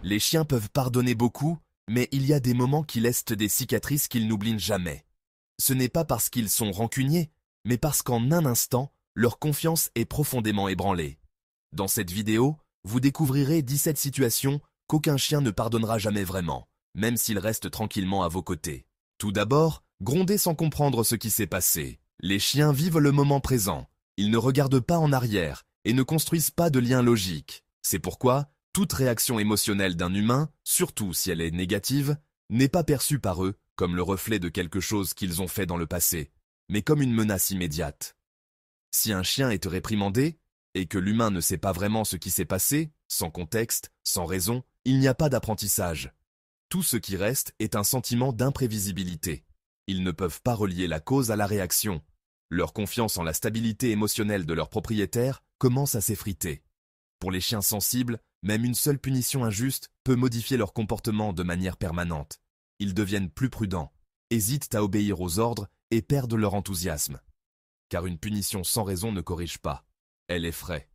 Les chiens peuvent pardonner beaucoup, mais il y a des moments qui laissent des cicatrices qu'ils n'oublient jamais. Ce n'est pas parce qu'ils sont rancuniers, mais parce qu'en un instant, leur confiance est profondément ébranlée. Dans cette vidéo, vous découvrirez 17 situations qu'aucun chien ne pardonnera jamais vraiment, même s'il reste tranquillement à vos côtés. Tout d'abord, gronder sans comprendre ce qui s'est passé. Les chiens vivent le moment présent. Ils ne regardent pas en arrière et ne construisent pas de lien logique. C'est pourquoi toute réaction émotionnelle d'un humain, surtout si elle est négative, n'est pas perçue par eux comme le reflet de quelque chose qu'ils ont fait dans le passé, mais comme une menace immédiate. Si un chien est réprimandé, et que l'humain ne sait pas vraiment ce qui s'est passé, sans contexte, sans raison, il n'y a pas d'apprentissage. Tout ce qui reste est un sentiment d'imprévisibilité. Ils ne peuvent pas relier la cause à la réaction. Leur confiance en la stabilité émotionnelle de leur propriétaire commence à s'effriter. Pour les chiens sensibles, même une seule punition injuste peut modifier leur comportement de manière permanente. Ils deviennent plus prudents, hésitent à obéir aux ordres et perdent leur enthousiasme. Car une punition sans raison ne corrige pas. Elle effraie.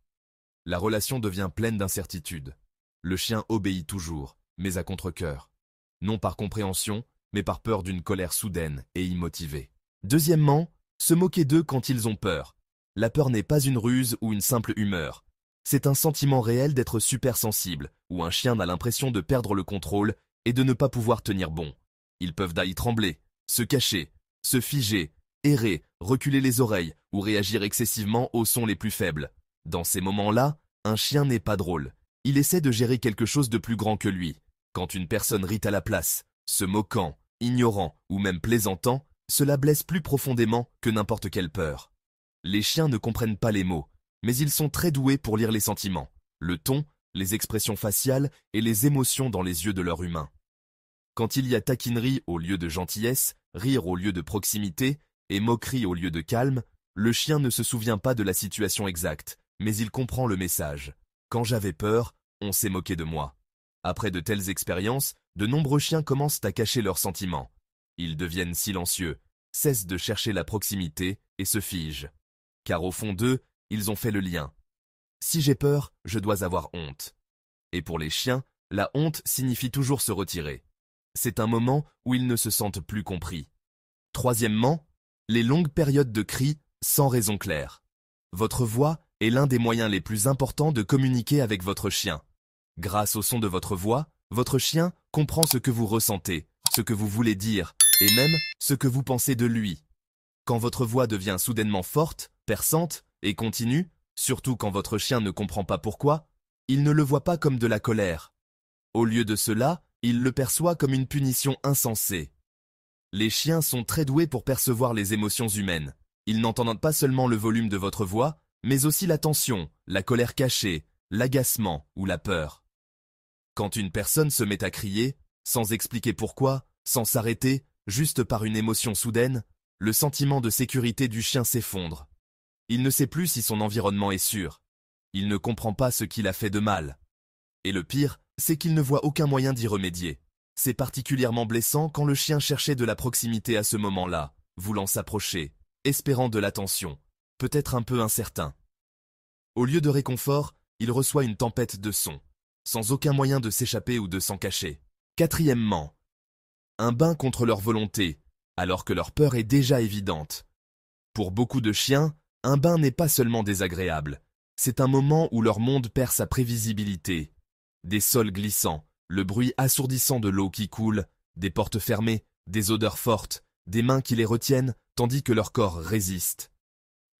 La relation devient pleine d'incertitudes. Le chien obéit toujours, mais à contre-cœur. Non par compréhension, mais par peur d'une colère soudaine et immotivée. Deuxièmement, se moquer d'eux quand ils ont peur. La peur n'est pas une ruse ou une simple humeur. C'est un sentiment réel d'être supersensible, où un chien a l'impression de perdre le contrôle et de ne pas pouvoir tenir bon. Ils peuvent d'ailleurs trembler, se cacher, se figer, errer, reculer les oreilles ou réagir excessivement aux sons les plus faibles. Dans ces moments-là, un chien n'est pas drôle. Il essaie de gérer quelque chose de plus grand que lui. Quand une personne rit à la place, se moquant, ignorant ou même plaisantant, cela blesse plus profondément que n'importe quelle peur. Les chiens ne comprennent pas les mots, mais ils sont très doués pour lire les sentiments, le ton, les expressions faciales et les émotions dans les yeux de leur humain. Quand il y a taquinerie au lieu de gentillesse, rire au lieu de proximité et moquerie au lieu de calme, le chien ne se souvient pas de la situation exacte, mais il comprend le message. Quand j'avais peur, on s'est moqué de moi. Après de telles expériences, de nombreux chiens commencent à cacher leurs sentiments. Ils deviennent silencieux, cessent de chercher la proximité et se figent. Car au fond d'eux, ils ont fait le lien. Si j'ai peur, je dois avoir honte. Et pour les chiens, la honte signifie toujours se retirer. C'est un moment où ils ne se sentent plus compris. Troisièmement, les longues périodes de cris sans raison claire. Votre voix est l'un des moyens les plus importants de communiquer avec votre chien. Grâce au son de votre voix, votre chien comprend ce que vous ressentez, ce que vous voulez dire, et même ce que vous pensez de lui. Quand votre voix devient soudainement forte, perçante et continue, surtout quand votre chien ne comprend pas pourquoi, il ne le voit pas comme de la colère. Au lieu de cela, il le perçoit comme une punition insensée. Les chiens sont très doués pour percevoir les émotions humaines. Ils n'entendent pas seulement le volume de votre voix, mais aussi la tension, la colère cachée, l'agacement ou la peur. Quand une personne se met à crier, sans expliquer pourquoi, sans s'arrêter, juste par une émotion soudaine, le sentiment de sécurité du chien s'effondre. Il ne sait plus si son environnement est sûr. Il ne comprend pas ce qu'il a fait de mal. Et le pire, c'est qu'il ne voit aucun moyen d'y remédier. C'est particulièrement blessant quand le chien cherchait de la proximité à ce moment-là, voulant s'approcher, espérant de l'attention, peut-être un peu incertain. Au lieu de réconfort, il reçoit une tempête de sons, sans aucun moyen de s'échapper ou de s'en cacher. Quatrièmement, un bain contre leur volonté, alors que leur peur est déjà évidente. Pour beaucoup de chiens, un bain n'est pas seulement désagréable, c'est un moment où leur monde perd sa prévisibilité. Des sols glissants, le bruit assourdissant de l'eau qui coule, des portes fermées, des odeurs fortes, des mains qui les retiennent tandis que leur corps résiste.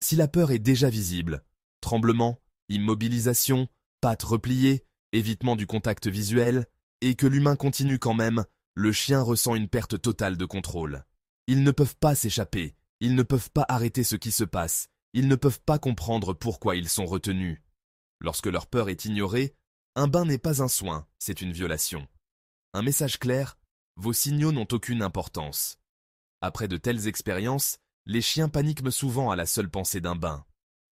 Si la peur est déjà visible, tremblement, immobilisation, pattes repliées, évitement du contact visuel, et que l'humain continue quand même, le chien ressent une perte totale de contrôle. Ils ne peuvent pas s'échapper, ils ne peuvent pas arrêter ce qui se passe, ils ne peuvent pas comprendre pourquoi ils sont retenus. Lorsque leur peur est ignorée, un bain n'est pas un soin, c'est une violation. Un message clair, vos signaux n'ont aucune importance. Après de telles expériences, les chiens paniquent souvent à la seule pensée d'un bain.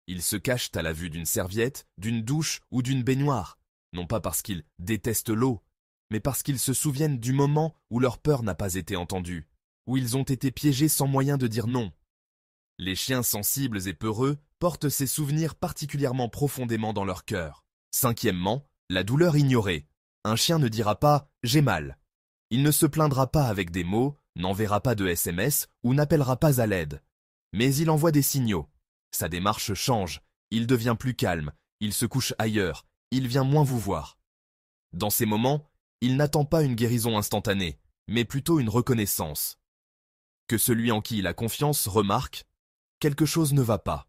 Ils se cachent à la vue d'une serviette, d'une douche ou d'une baignoire, non pas parce qu'ils détestent l'eau, mais parce qu'ils se souviennent du moment où leur peur n'a pas été entendue, où ils ont été piégés sans moyen de dire non. Les chiens sensibles et peureux portent ces souvenirs particulièrement profondément dans leur cœur. Cinquièmement, la douleur ignorée. Un chien ne dira pas « j'ai mal ». Il ne se plaindra pas avec des mots, n'enverra pas de SMS ou n'appellera pas à l'aide. Mais il envoie des signaux. Sa démarche change, il devient plus calme, il se couche ailleurs, il vient moins vous voir. Dans ces moments, il n'attend pas une guérison instantanée, mais plutôt une reconnaissance. Que celui en qui il a confiance remarque, quelque chose ne va pas.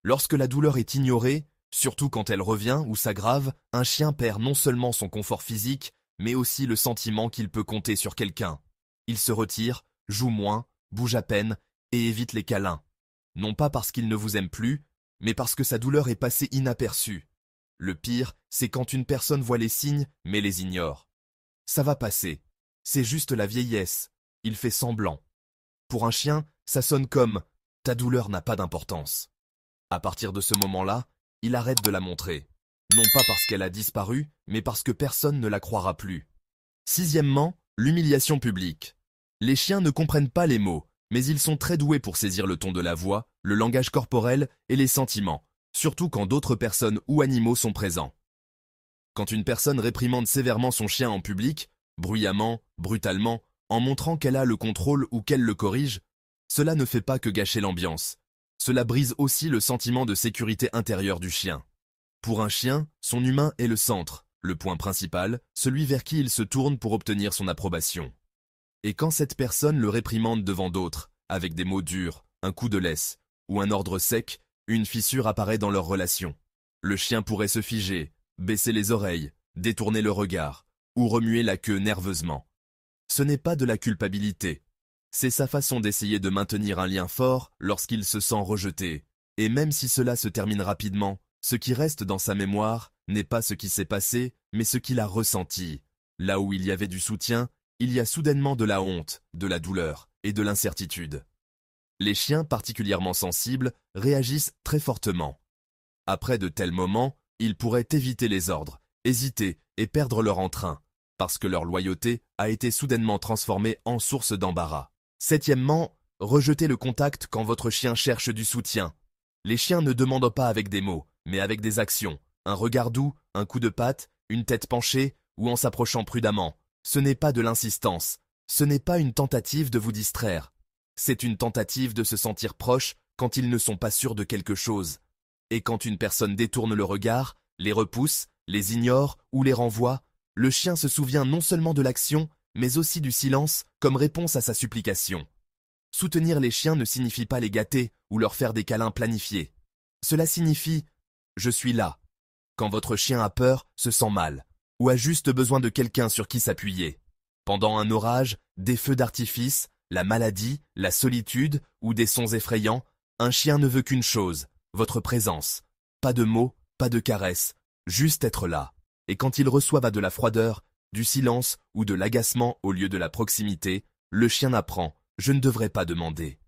Lorsque la douleur est ignorée, surtout quand elle revient ou s'aggrave, un chien perd non seulement son confort physique, mais aussi le sentiment qu'il peut compter sur quelqu'un. Il se retire, joue moins, bouge à peine et évite les câlins. Non pas parce qu'il ne vous aime plus, mais parce que sa douleur est passée inaperçue. Le pire, c'est quand une personne voit les signes, mais les ignore. Ça va passer. C'est juste la vieillesse. Il fait semblant. Pour un chien, ça sonne comme « ta douleur n'a pas d'importance ». À partir de ce moment-là, il arrête de la montrer. Non pas parce qu'elle a disparu, mais parce que personne ne la croira plus. Sixièmement, l'humiliation publique. Les chiens ne comprennent pas les mots, mais ils sont très doués pour saisir le ton de la voix, le langage corporel et les sentiments, surtout quand d'autres personnes ou animaux sont présents. Quand une personne réprimande sévèrement son chien en public, bruyamment, brutalement, en montrant qu'elle a le contrôle ou qu'elle le corrige, cela ne fait pas que gâcher l'ambiance. Cela brise aussi le sentiment de sécurité intérieure du chien. Pour un chien, son humain est le centre, le point principal, celui vers qui il se tourne pour obtenir son approbation. Et quand cette personne le réprimande devant d'autres, avec des mots durs, un coup de laisse, ou un ordre sec, une fissure apparaît dans leur relation. Le chien pourrait se figer, baisser les oreilles, détourner le regard, ou remuer la queue nerveusement. Ce n'est pas de la culpabilité. C'est sa façon d'essayer de maintenir un lien fort lorsqu'il se sent rejeté. Et même si cela se termine rapidement, ce qui reste dans sa mémoire n'est pas ce qui s'est passé, mais ce qu'il a ressenti. Là où il y avait du soutien, il y a soudainement de la honte, de la douleur et de l'incertitude. Les chiens particulièrement sensibles réagissent très fortement. Après de tels moments, ils pourraient éviter les ordres, hésiter et perdre leur entrain, parce que leur loyauté a été soudainement transformée en source d'embarras. Septièmement, rejetez le contact quand votre chien cherche du soutien. Les chiens ne demandent pas avec des mots, mais avec des actions. Un regard doux, un coup de patte, une tête penchée ou en s'approchant prudemment. Ce n'est pas de l'insistance. Ce n'est pas une tentative de vous distraire. C'est une tentative de se sentir proche quand ils ne sont pas sûrs de quelque chose. Et quand une personne détourne le regard, les repousse, les ignore ou les renvoie, le chien se souvient non seulement de l'action, mais aussi du silence comme réponse à sa supplication. Soutenir les chiens ne signifie pas les gâter ou leur faire des câlins planifiés. Cela signifie « je suis là ». Quand votre chien a peur, se sent mal, ou a juste besoin de quelqu'un sur qui s'appuyer. Pendant un orage, des feux d'artifice, la maladie, la solitude ou des sons effrayants, un chien ne veut qu'une chose, votre présence. Pas de mots, pas de caresses, juste être là. Et quand il reçoit de la froideur, du silence ou de l'agacement au lieu de la proximité, le chien apprend « je ne devrais pas demander ».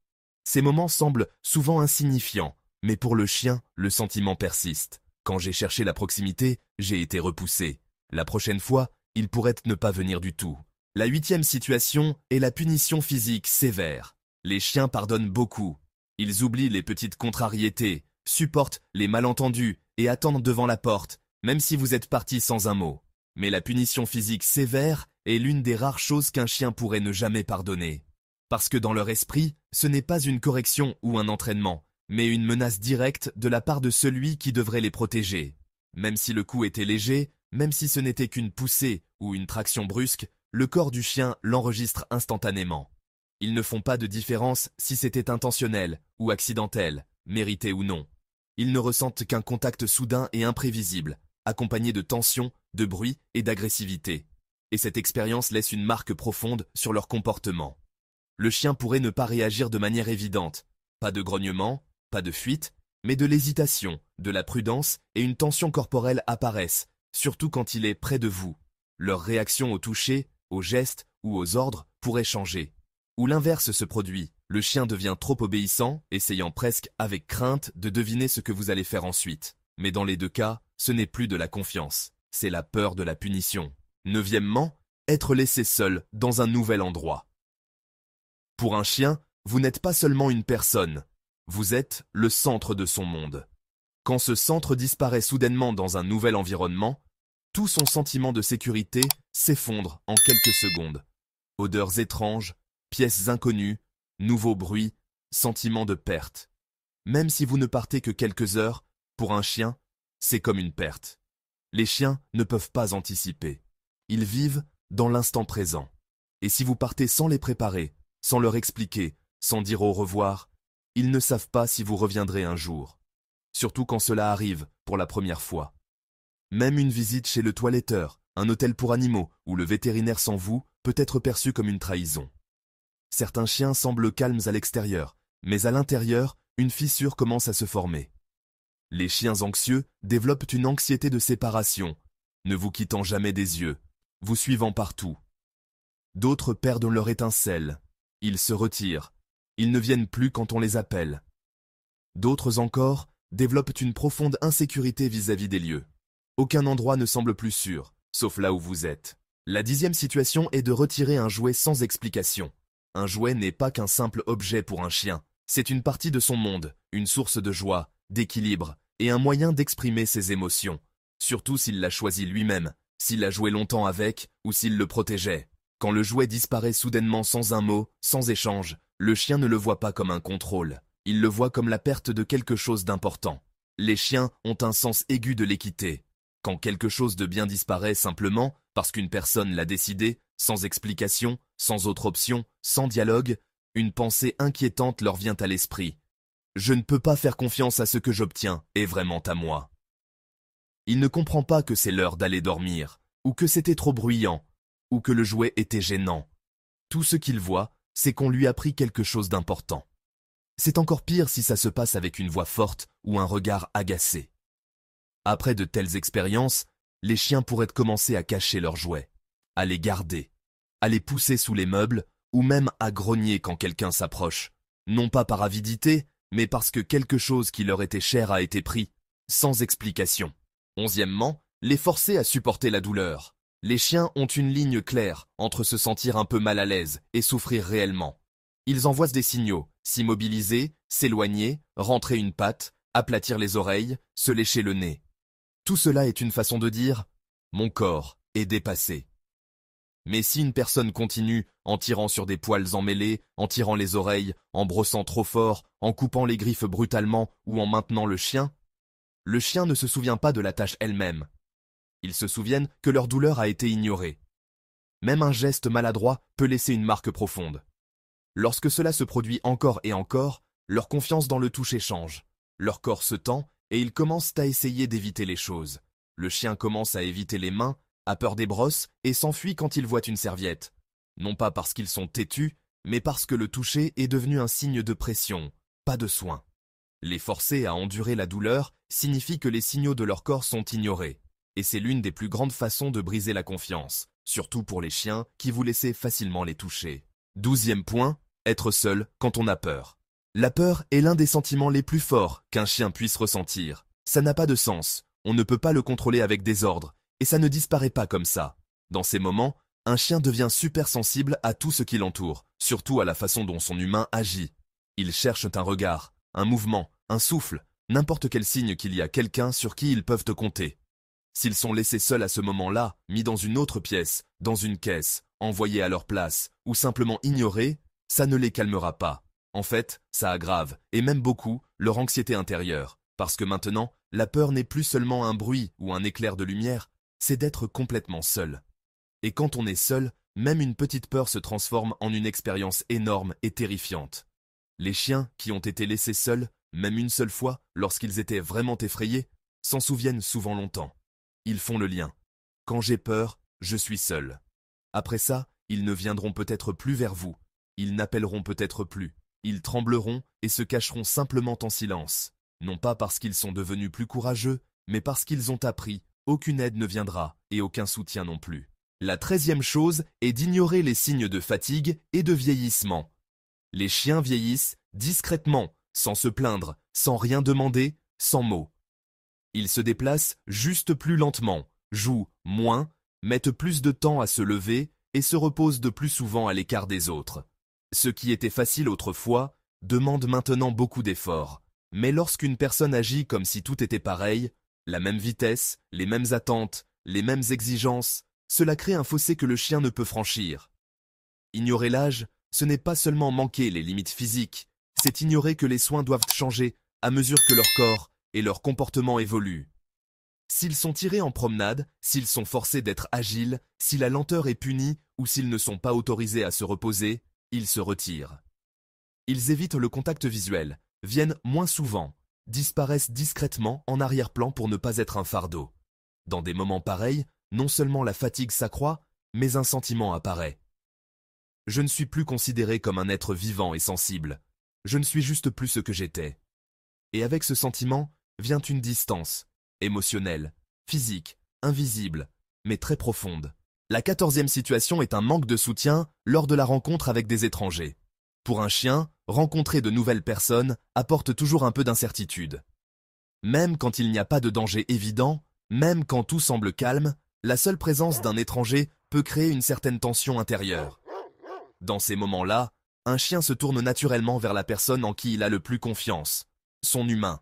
Ces moments semblent souvent insignifiants, mais pour le chien, le sentiment persiste. Quand j'ai cherché la proximité, j'ai été repoussé. La prochaine fois, il pourrait ne pas venir du tout. La huitième situation est la punition physique sévère. Les chiens pardonnent beaucoup. Ils oublient les petites contrariétés, supportent les malentendus et attendent devant la porte, même si vous êtes parti sans un mot. Mais la punition physique sévère est l'une des rares choses qu'un chien pourrait ne jamais pardonner. Parce que dans leur esprit, ce n'est pas une correction ou un entraînement, mais une menace directe de la part de celui qui devrait les protéger. Même si le coup était léger, même si ce n'était qu'une poussée ou une traction brusque, le corps du chien l'enregistre instantanément. Ils ne font pas de différence si c'était intentionnel ou accidentel, mérité ou non. Ils ne ressentent qu'un contact soudain et imprévisible, accompagné de tension, de bruit et d'agressivité. Et cette expérience laisse une marque profonde sur leur comportement. Le chien pourrait ne pas réagir de manière évidente. Pas de grognement, pas de fuite, mais de l'hésitation, de la prudence et une tension corporelle apparaissent, surtout quand il est près de vous. Leur réaction au toucher, aux gestes ou aux ordres pourrait changer. Ou l'inverse se produit, le chien devient trop obéissant, essayant presque avec crainte de deviner ce que vous allez faire ensuite. Mais dans les deux cas, ce n'est plus de la confiance, c'est la peur de la punition. Neuvièmement, être laissé seul dans un nouvel endroit. Pour un chien, vous n'êtes pas seulement une personne, Vous êtes le centre de son monde. Quand ce centre disparaît soudainement dans un nouvel environnement, tout son sentiment de sécurité s'effondre en quelques secondes. Odeurs étranges, pièces inconnues, nouveaux bruits, sentiment de perte. Même si vous ne partez que quelques heures, pour un chien, c'est comme une perte. Les chiens ne peuvent pas anticiper. Ils vivent dans l'instant présent. Et si vous partez sans les préparer, sans leur expliquer, sans dire au revoir, ils ne savent pas si vous reviendrez un jour. Surtout quand cela arrive pour la première fois. Même une visite chez le toiletteur, un hôtel pour animaux ou le vétérinaire sans vous peut être perçu comme une trahison. Certains chiens semblent calmes à l'extérieur, mais à l'intérieur, une fissure commence à se former. Les chiens anxieux développent une anxiété de séparation, ne vous quittant jamais des yeux, vous suivant partout. D'autres perdent leur étincelle, ils se retirent, ils ne viennent plus quand on les appelle. D'autres encore développent une profonde insécurité vis-à-vis des lieux. Aucun endroit ne semble plus sûr, sauf là où vous êtes. La 10e situation est de retirer un jouet sans explication. Un jouet n'est pas qu'un simple objet pour un chien. C'est une partie de son monde, une source de joie, d'équilibre, et un moyen d'exprimer ses émotions. Surtout s'il l'a choisi lui-même, s'il a joué longtemps avec, ou s'il le protégeait. Quand le jouet disparaît soudainement sans un mot, sans échange, le chien ne le voit pas comme un contrôle. Il le voit comme la perte de quelque chose d'important. Les chiens ont un sens aigu de l'équité. Quand quelque chose de bien disparaît simplement, parce qu'une personne l'a décidé, sans explication, sans autre option, sans dialogue, une pensée inquiétante leur vient à l'esprit. Je ne peux pas faire confiance à ce que j'obtiens, est vraiment à moi. Il ne comprend pas que c'est l'heure d'aller dormir, ou que c'était trop bruyant, ou que le jouet était gênant. Tout ce qu'il voit, c'est qu'on lui a pris quelque chose d'important. C'est encore pire si ça se passe avec une voix forte ou un regard agacé. Après de telles expériences, les chiens pourraient commencer à cacher leurs jouets, à les garder, à les pousser sous les meubles ou même à grogner quand quelqu'un s'approche, non pas par avidité, mais parce que quelque chose qui leur était cher a été pris, sans explication. 11e, les forcer à supporter la douleur. Les chiens ont une ligne claire entre se sentir un peu mal à l'aise et souffrir réellement. Ils envoient des signaux, s'immobiliser, s'éloigner, rentrer une patte, aplatir les oreilles, se lécher le nez. Tout cela est une façon de dire « mon corps est dépassé ». Mais si une personne continue en tirant sur des poils emmêlés, en tirant les oreilles, en brossant trop fort, en coupant les griffes brutalement ou en maintenant le chien ne se souvient pas de la tâche elle-même. Ils se souviennent que leur douleur a été ignorée. Même un geste maladroit peut laisser une marque profonde. Lorsque cela se produit encore et encore, leur confiance dans le toucher change. Leur corps se tend et ils commencent à essayer d'éviter les choses. Le chien commence à éviter les mains, a peur des brosses et s'enfuit quand il voit une serviette. Non pas parce qu'ils sont têtus, mais parce que le toucher est devenu un signe de pression, pas de soin. Les forcer à endurer la douleur signifie que les signaux de leur corps sont ignorés. Et c'est l'une des plus grandes façons de briser la confiance, surtout pour les chiens qui vous laissez facilement les toucher. 12e point, être seul quand on a peur. La peur est l'un des sentiments les plus forts qu'un chien puisse ressentir. Ça n'a pas de sens, on ne peut pas le contrôler avec des ordres, et ça ne disparaît pas comme ça. Dans ces moments, un chien devient super sensible à tout ce qui l'entoure, surtout à la façon dont son humain agit. Il cherche un regard, un mouvement, un souffle, n'importe quel signe qu'il y a quelqu'un sur qui ils peuvent te compter. S'ils sont laissés seuls à ce moment-là, mis dans une autre pièce, dans une caisse, envoyés à leur place, ou simplement ignorés, ça ne les calmera pas. En fait, ça aggrave, et même beaucoup, leur anxiété intérieure. Parce que maintenant, la peur n'est plus seulement un bruit ou un éclair de lumière, c'est d'être complètement seul. Et quand on est seul, même une petite peur se transforme en une expérience énorme et terrifiante. Les chiens qui ont été laissés seuls, même une seule fois, lorsqu'ils étaient vraiment effrayés, s'en souviennent souvent longtemps. Ils font le lien. Quand j'ai peur, je suis seul. Après ça, ils ne viendront peut-être plus vers vous. Ils n'appelleront peut-être plus. Ils trembleront et se cacheront simplement en silence. Non pas parce qu'ils sont devenus plus courageux, mais parce qu'ils ont appris, aucune aide ne viendra et aucun soutien non plus. La 13e chose est d'ignorer les signes de fatigue et de vieillissement. Les chiens vieillissent discrètement, sans se plaindre, sans rien demander, sans mots. Ils se déplacent juste plus lentement, jouent moins, mettent plus de temps à se lever et se reposent de plus souvent à l'écart des autres. Ce qui était facile autrefois demande maintenant beaucoup d'efforts. Mais lorsqu'une personne agit comme si tout était pareil, la même vitesse, les mêmes attentes, les mêmes exigences, cela crée un fossé que le chien ne peut franchir. Ignorer l'âge, ce n'est pas seulement manquer les limites physiques, c'est ignorer que les soins doivent changer à mesure que leur corps et leur comportement évoluent. S'ils sont tirés en promenade, s'ils sont forcés d'être agiles, si la lenteur est punie ou s'ils ne sont pas autorisés à se reposer, ils se retirent. Ils évitent le contact visuel, viennent moins souvent, disparaissent discrètement en arrière-plan pour ne pas être un fardeau. Dans des moments pareils, non seulement la fatigue s'accroît, mais un sentiment apparaît. Je ne suis plus considéré comme un être vivant et sensible. Je ne suis juste plus ce que j'étais. Et avec ce sentiment vient une distance, émotionnelle, physique, invisible, mais très profonde. La 14e situation est un manque de soutien lors de la rencontre avec des étrangers. Pour un chien, rencontrer de nouvelles personnes apporte toujours un peu d'incertitude. Même quand il n'y a pas de danger évident, même quand tout semble calme, la seule présence d'un étranger peut créer une certaine tension intérieure. Dans ces moments-là, un chien se tourne naturellement vers la personne en qui il a le plus confiance, son humain.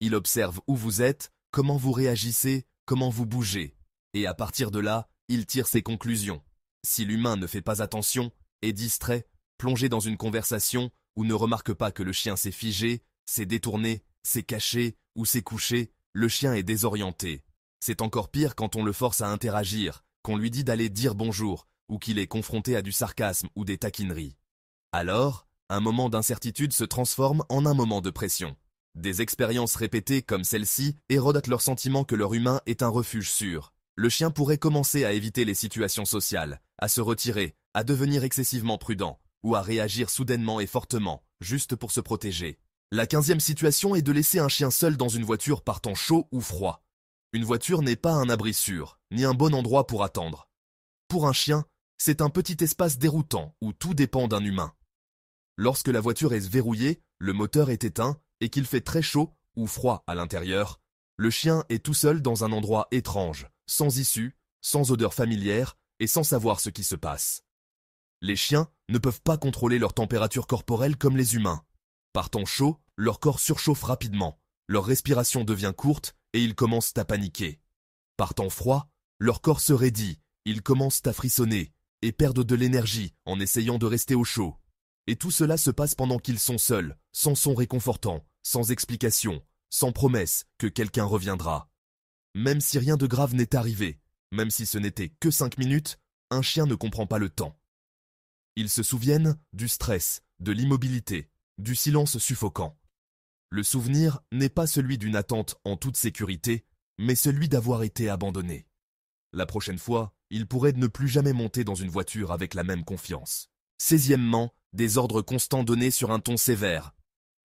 Il observe où vous êtes, comment vous réagissez, comment vous bougez. Et à partir de là, il tire ses conclusions. Si l'humain ne fait pas attention, est distrait, plongé dans une conversation ou ne remarque pas que le chien s'est figé, s'est détourné, s'est caché ou s'est couché, le chien est désorienté. C'est encore pire quand on le force à interagir, qu'on lui dit d'aller dire bonjour, ou qu'il est confronté à du sarcasme ou des taquineries. Alors, un moment d'incertitude se transforme en un moment de pression. Des expériences répétées comme celle-ci érodent leur sentiment que leur humain est un refuge sûr. Le chien pourrait commencer à éviter les situations sociales, à se retirer, à devenir excessivement prudent, ou à réagir soudainement et fortement, juste pour se protéger. La 15e situation est de laisser un chien seul dans une voiture par temps chaud ou froid. Une voiture n'est pas un abri sûr, ni un bon endroit pour attendre. Pour un chien, c'est un petit espace déroutant où tout dépend d'un humain. Lorsque la voiture est verrouillée, le moteur est éteint et qu'il fait très chaud ou froid à l'intérieur, le chien est tout seul dans un endroit étrange, sans issue, sans odeur familière et sans savoir ce qui se passe. Les chiens ne peuvent pas contrôler leur température corporelle comme les humains. Par temps chaud, leur corps surchauffe rapidement, leur respiration devient courte et ils commencent à paniquer. Par temps froid, leur corps se raidit, ils commencent à frissonner et perdent de l'énergie en essayant de rester au chaud. Et tout cela se passe pendant qu'ils sont seuls, sans son réconfortant, sans explication, sans promesse que quelqu'un reviendra. Même si rien de grave n'est arrivé, même si ce n'était que 5 minutes, un chien ne comprend pas le temps. Ils se souviennent du stress, de l'immobilité, du silence suffocant. Le souvenir n'est pas celui d'une attente en toute sécurité, mais celui d'avoir été abandonné. La prochaine fois, il pourrait ne plus jamais monter dans une voiture avec la même confiance. 16e, des ordres constants donnés sur un ton sévère.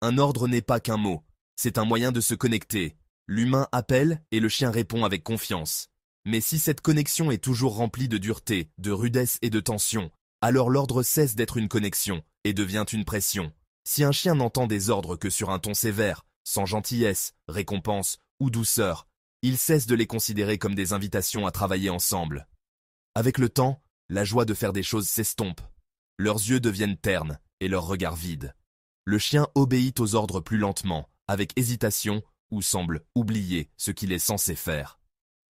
Un ordre n'est pas qu'un mot, c'est un moyen de se connecter. L'humain appelle et le chien répond avec confiance. Mais si cette connexion est toujours remplie de dureté, de rudesse et de tension, alors l'ordre cesse d'être une connexion et devient une pression. Si un chien n'entend des ordres que sur un ton sévère, sans gentillesse, récompense ou douceur, il cesse de les considérer comme des invitations à travailler ensemble. Avec le temps, la joie de faire des choses s'estompe. Leurs yeux deviennent ternes et leurs regards vides. Le chien obéit aux ordres plus lentement, avec hésitation, ou semble oublier ce qu'il est censé faire.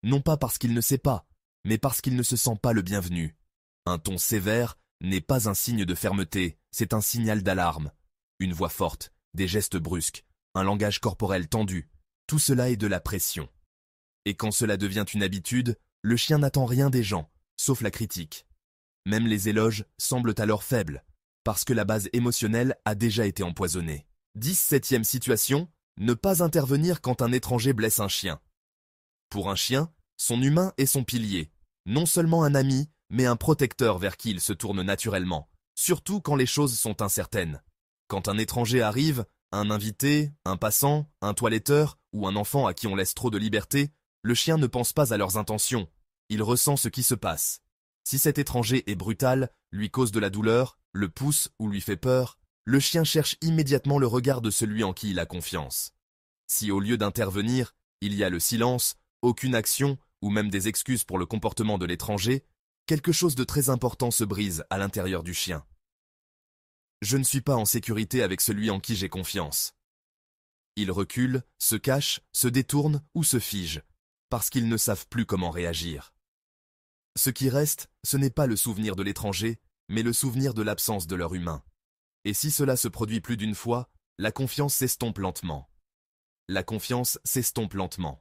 Non pas parce qu'il ne sait pas, mais parce qu'il ne se sent pas le bienvenu. Un ton sévère n'est pas un signe de fermeté, c'est un signal d'alarme. Une voix forte, des gestes brusques, un langage corporel tendu, tout cela est de la pression. Et quand cela devient une habitude, le chien n'attend rien des gens, sauf la critique. Même les éloges semblent alors faibles, parce que la base émotionnelle a déjà été empoisonnée. 17e situation, ne pas intervenir quand un étranger blesse un chien. Pour un chien, son humain est son pilier, non seulement un ami, mais un protecteur vers qui il se tourne naturellement, surtout quand les choses sont incertaines. Quand un étranger arrive, un invité, un passant, un toiletteur ou un enfant à qui on laisse trop de liberté, le chien ne pense pas à leurs intentions, il ressent ce qui se passe. Si cet étranger est brutal, lui cause de la douleur, le pousse ou lui fait peur, le chien cherche immédiatement le regard de celui en qui il a confiance. Si au lieu d'intervenir, il y a le silence, aucune action ou même des excuses pour le comportement de l'étranger, quelque chose de très important se brise à l'intérieur du chien. Je ne suis pas en sécurité avec celui en qui j'ai confiance. Ils reculent, se cachent, se détournent ou se figent, parce qu'ils ne savent plus comment réagir. Ce qui reste, ce n'est pas le souvenir de l'étranger, mais le souvenir de l'absence de leur humain. Et si cela se produit plus d'une fois, la confiance s'estompe lentement. La confiance s'estompe lentement.